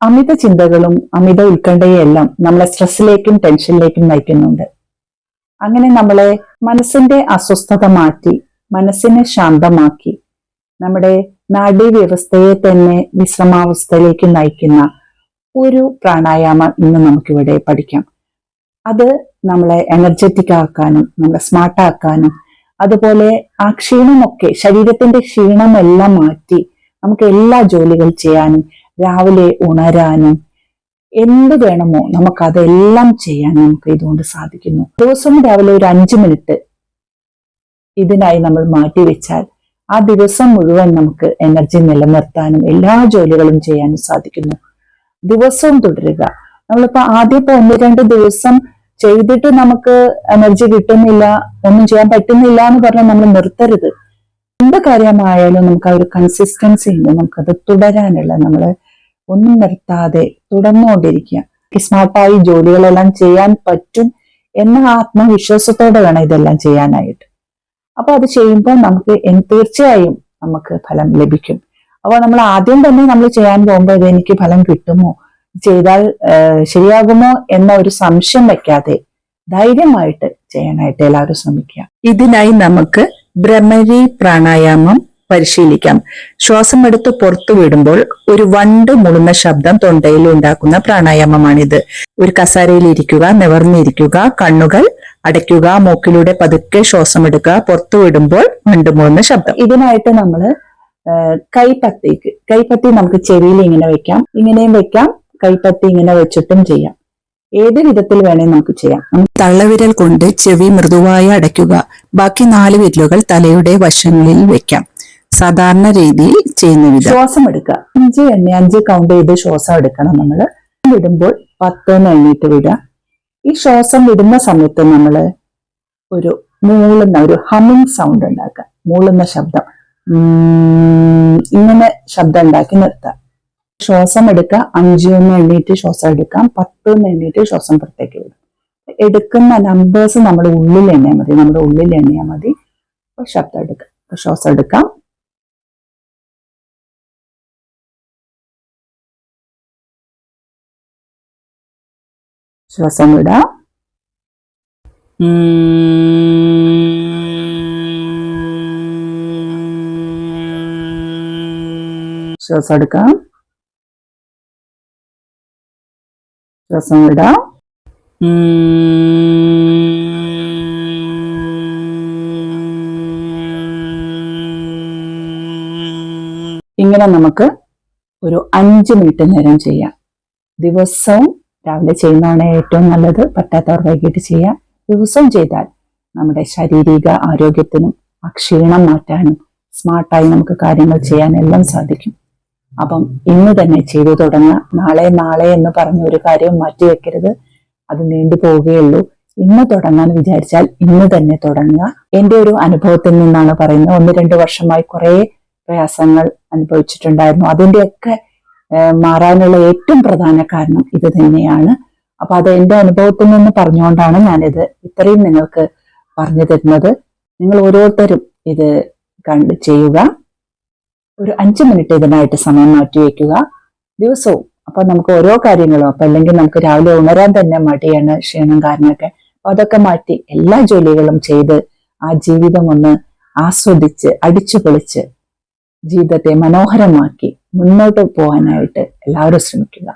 അമിത ചിന്തകളും അമിത ഉത്കണ്ഠയും എല്ലാം നമ്മളെ സ്ട്രെസ്സിലേക്കും ടെൻഷനിലേക്കും നയിക്കുന്നുണ്ട്. അങ്ങനെ നമ്മളെ മനസ്സിന്റെ അസ്വസ്ഥത മാറ്റി മനസ്സിനെ ശാന്തമാക്കി നമ്മുടെ നാഡീവ്യവസ്ഥയെ തന്നെ വിശ്രമാവസ്ഥയിലേക്ക് നയിക്കുന്ന ഒരു പ്രാണായാമം ഇന്ന് നമുക്കിവിടെ പഠിക്കാം. അത് നമ്മളെ എനർജറ്റിക് ആക്കാനും നമ്മളെ സ്മാർട്ട് ആക്കാനും അതുപോലെ ആ ക്ഷീണമൊക്കെ ശരീരത്തിന്റെ ക്ഷീണമെല്ലാം മാറ്റി നമുക്ക് എല്ലാ ജോലികൾ ചെയ്യാനും രാവിലെ ഉണരാനും എന്ത് വേണമോ നമുക്കതെല്ലാം ചെയ്യാൻ നമുക്ക് ഇതുകൊണ്ട് സാധിക്കുന്നു. ദിവസവും രാവിലെ ഒരു 5 മിനിറ്റ് ഇതിനായി നമ്മൾ മാറ്റിവെച്ചാൽ ആ ദിവസം മുഴുവൻ നമുക്ക് എനർജി നിലനിർത്താനും എല്ലാ ജോലികളും ചെയ്യാനും സാധിക്കുന്നു. ദിവസവും തുടരുക. നമ്മളിപ്പോ ആദ്യത്തെ 1-2 ദിവസം ചെയ്തിട്ട് നമുക്ക് എനർജി കിട്ടുന്നില്ല, ഒന്നും ചെയ്യാൻ പറ്റുന്നില്ല എന്ന് പറഞ്ഞാൽ നമ്മൾ നിർത്തരുത്. എന്ത് കാര്യമായാലും നമുക്ക് ആ ഒരു കൺസിസ്റ്റൻസി ഉണ്ട്, നമുക്കത് തുടരാനുള്ള നമ്മള് ഒന്നും നിർത്താതെ തുടർന്നുകൊണ്ടിരിക്കുക. സ്മാർട്ടായി ജോലികളെല്ലാം ചെയ്യാൻ പറ്റും എന്ന ആത്മവിശ്വാസത്തോടെ വേണം ഇതെല്ലാം ചെയ്യാനായിട്ട്. അപ്പൊ അത് ചെയ്യുമ്പോൾ നമുക്ക് തീർച്ചയായും നമുക്ക് ഫലം ലഭിക്കും. അപ്പൊ നമ്മൾ ആദ്യം തന്നെ നമ്മൾ ചെയ്യാൻ പോകുമ്പോൾ ഇതെനിക്ക് ഫലം കിട്ടുമോ, ചെയ്താൽ ശരിയാകുമോ എന്ന ഒരു സംശയം വെക്കാതെ ധൈര്യമായിട്ട് ചെയ്യാനായിട്ട് എല്ലാവരും ശ്രമിക്കുക. ഇതിനായി നമുക്ക് ഭ്രമരി പ്രാണായാമം പരിശീലിക്കാം. ശ്വാസം എടുത്ത് പുറത്തു വിടുമ്പോൾ ഒരു വണ്ട് മുളുന്ന ശബ്ദം തൊണ്ടയിൽ ഉണ്ടാക്കുന്ന പ്രാണായാമമാണിത്. ഒരു കസാരയിൽ ഇരിക്കുക, നിവർന്നിരിക്കുക, കണ്ണുകൾ അടയ്ക്കുക, മൂക്കിലൂടെ പതുക്കെ ശ്വാസം എടുക്കുക, പുറത്തു വിടുമ്പോൾ വണ്ട് മുളുന്ന ശബ്ദം. ഇതിനായിട്ട് നമ്മള് കൈപ്പത്തി നമുക്ക് ചെവിയിൽ ഇങ്ങനെ വെക്കാം, ഇങ്ങനെയും വെക്കാം, കൈപ്പത്തി ഇങ്ങനെ വെച്ചിട്ടും ചെയ്യാം. ഏത് വിധത്തിൽ വേണേലും നമുക്ക് ചെയ്യാം. തള്ളവിരൽ കൊണ്ട് ചെവി മൃദുവായി അടയ്ക്കുക, ബാക്കി 4 വിരലുകൾ തലയുടെ വശങ്ങളിൽ വെക്കാം. സാധാരണ രീതിയിൽ ചെയ്യുന്ന വിധം. ശ്വാസം എടുക്കുക, 5 കൗണ്ട് ചെയ്ത് ശ്വാസം എടുക്കണം. നമ്മൾ വിടുമ്പോൾ 10 എണ്ണീട്ട് വിടുക. ഈ ശ്വാസം വിടുന്ന സമയത്ത് നമ്മൾ ഒരു ഒരു ഹമ്മിങ് സൗണ്ട് ഉണ്ടാക്കുക, മൂളുന്ന ശബ്ദം, ഇങ്ങനെ ശബ്ദം ഉണ്ടാക്കി നിർത്തുക. ശ്വാസം എടുക്കുക, 5 എണ്ണീട്ട് ശ്വാസം എടുക്കാം, 10 എണ്ണീട്ട് ശ്വാസം പുറത്തേക്ക് വിടും. എടുക്കുന്ന നമ്പേഴ്സ് നമ്മുടെ ഉള്ളിൽ എണ്ണിയാൽ മതി. ശബ്ദം എടുക്കാം, ശ്വാസം എടുക്കാം, ശ്വാസം വിടാം, ശ്വാസം എടുക്കാം, ശ്വാസം വിടാം, ഇങ്ങനെ നമുക്ക് ഒരു 5 മിനിറ്റ് നേരം ചെയ്യാം. ദിവസവും രാവിലെ ചെയ്യുന്നതാണ് ഏറ്റവും നല്ലത്. പറ്റാത്തവർ വൈകിട്ട് ചെയ്യാം. ദിവസവും ചെയ്താൽ നമ്മുടെ ശാരീരിക ആരോഗ്യത്തിനും ക്ഷീണം മാറ്റാനും സ്മാർട്ടായി നമുക്ക് കാര്യങ്ങൾ ചെയ്യാനെല്ലാം സാധിക്കും. അപ്പം ഇന്ന് തന്നെ ചെയ്തു തുടങ്ങുക. നാളെ എന്ന് പറഞ്ഞ ഒരു കാര്യവും മാറ്റിവെക്കരുത്, അത് നീണ്ടു പോവുകയുള്ളൂ. ഇന്ന് തുടങ്ങാൻ വിചാരിച്ചാൽ ഇന്ന് തന്നെ തുടങ്ങുക. എൻ്റെ ഒരു അനുഭവത്തിൽ നിന്നാണ് പറയുന്നത്. 1-2 വർഷമായി കുറെ പ്രയാസങ്ങൾ അനുഭവിച്ചിട്ടുണ്ടായിരുന്നു. അതിൻ്റെയൊക്കെ മാറാനുള്ള ഏറ്റവും പ്രധാന കാരണം ഇത് തന്നെയാണ്. അപ്പൊ അത് എൻ്റെ അനുഭവത്തിൽ നിന്ന് പറഞ്ഞുകൊണ്ടാണ് ഞാനിത് ഇത്രയും നിങ്ങൾക്ക് പറഞ്ഞു തരുന്നത്. നിങ്ങൾ ഓരോരുത്തരും ഇത് കണ്ട് ചെയ്യുക. ഒരു 5 മിനിറ്റ് ഇതിനായിട്ട് സമയം മാറ്റി വയ്ക്കുക ദിവസവും. അപ്പൊ നമുക്ക് ഓരോ കാര്യങ്ങളും, അപ്പൊ അല്ലെങ്കിൽ നമുക്ക് രാവിലെ ഉണരാൻ തന്നെ മടിയാണ്, ക്ഷീണം കാരണമൊക്കെ. അപ്പൊ അതൊക്കെ മാറ്റി എല്ലാ ജോലികളും ചെയ്ത് ആ ജീവിതം ഒന്ന് ആസ്വദിച്ച് അടിച്ചു പൊളിച്ച് ജീവിതത്തെ മനോഹരമാക്കി മുന്നോട്ട് പോകാനായിട്ട് എല്ലാവരും ശ്രമിക്കുക.